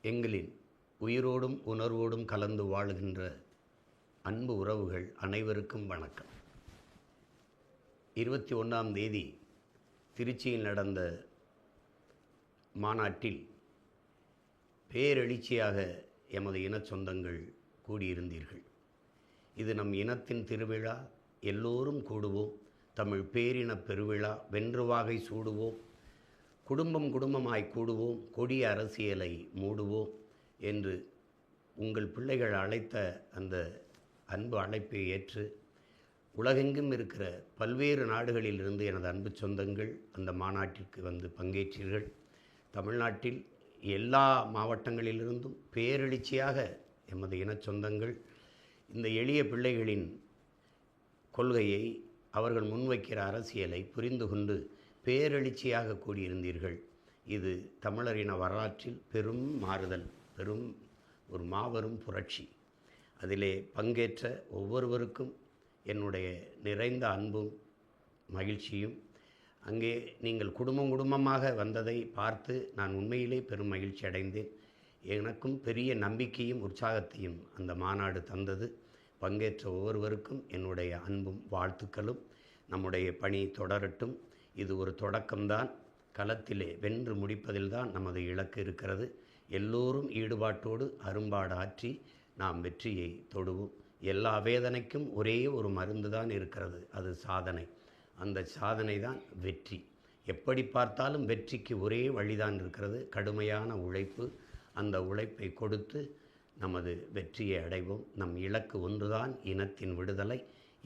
எங்களின் உயிரோடும் உணர்வோடும் கலந்து வாழ்கின்ற அன்பு உறவுகள் அனைவருக்கும் வணக்கம். 21ஆம் தேதி திருச்சியில் நடந்த மாநாட்டில் பேரெழுச்சியாக எமது இன சொந்தங்கள் கூடியிருந்தீர்கள். இது நம் இனத்தின் திருவிழா. எல்லோரும் கூடுவோம். தமிழ் பேரின பெருவிழா. வென்றுவாகை சூடுவோம். குடும்பம் குடும்பமாய் கூடுவோம். கொடிய அரசியலை மூடுவோம் என்று உங்கள் பிள்ளைகள் அழைத்த அந்த அன்பு அழைப்பை ஏற்று உலகெங்கும் இருக்கிற பல்வேறு நாடுகளிலிருந்து எனது அன்பு சொந்தங்கள் அந்த மாநாட்டிற்கு வந்து பங்கேற்றீர்கள். தமிழ்நாட்டில் எல்லா மாவட்டங்களிலிருந்தும் பேரெழுச்சியாக எமது இன சொந்தங்கள் இந்த எளிய பிள்ளைகளின் கொள்கையை, அவர்கள் முன்வைக்கிற அரசியலை புரிந்து கொண்டு பேரெழுச்சியாக கூடியிருந்தீர்கள். இது தமிழரின வரலாற்றில் பெரும் மாறுதல், பெரும் ஒரு மாபெரும் புரட்சி. அதிலே பங்கேற்ற ஒவ்வொருவருக்கும் என்னுடைய நிறைந்த அன்பும் மகிழ்ச்சியும். அங்கே நீங்கள் குடும்பம் குடும்பமாக வந்ததை பார்த்து நான் உண்மையிலே பெரும் மகிழ்ச்சி அடைந்தேன். எனக்கும் பெரிய நம்பிக்கையும் உற்சாகத்தையும் அந்த மாநாடு தந்தது. பங்கேற்ற ஒவ்வொருவருக்கும் என்னுடைய அன்பும் வாழ்த்துக்களும். நம்முடைய பணி தொடரட்டும். இது ஒரு தொடக்கம்தான். களத்திலே வென்று முடிப்பதில்தான் நமது இலக்கு இருக்கிறது. எல்லோரும் ஈடுபாட்டோடு அரும்பாடாற்றி நாம் வெற்றியை தொடுவோம். எல்லா வேதனைக்கும் ஒரே ஒரு மருந்து தான் இருக்கிறது, அது சாதனை. அந்த சாதனை தான் வெற்றி. எப்படி பார்த்தாலும் வெற்றிக்கு ஒரே வழிதான் இருக்கிறது, கடுமையான உழைப்பு. அந்த உழைப்பை கொடுத்து நமது வெற்றியை அடைவோம். நம் இலக்கு ஒன்றுதான், இனத்தின் விடுதலை.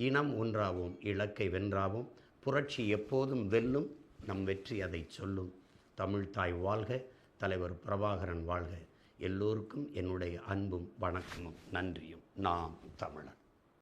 இனம் ஒன்றாவோம், இலக்கை வென்றாவோம். புரட்சி எப்போதும் வெல்லும். நம் வெற்றி அதை சொல்லும். தமிழ் தாய் வாழ்க. தலைவர் பிரபாகரன் வாழ்க. எல்லோருக்கும் என்னுடைய அன்பும் வணக்கமும் நன்றியும். நாம் தமிழன்.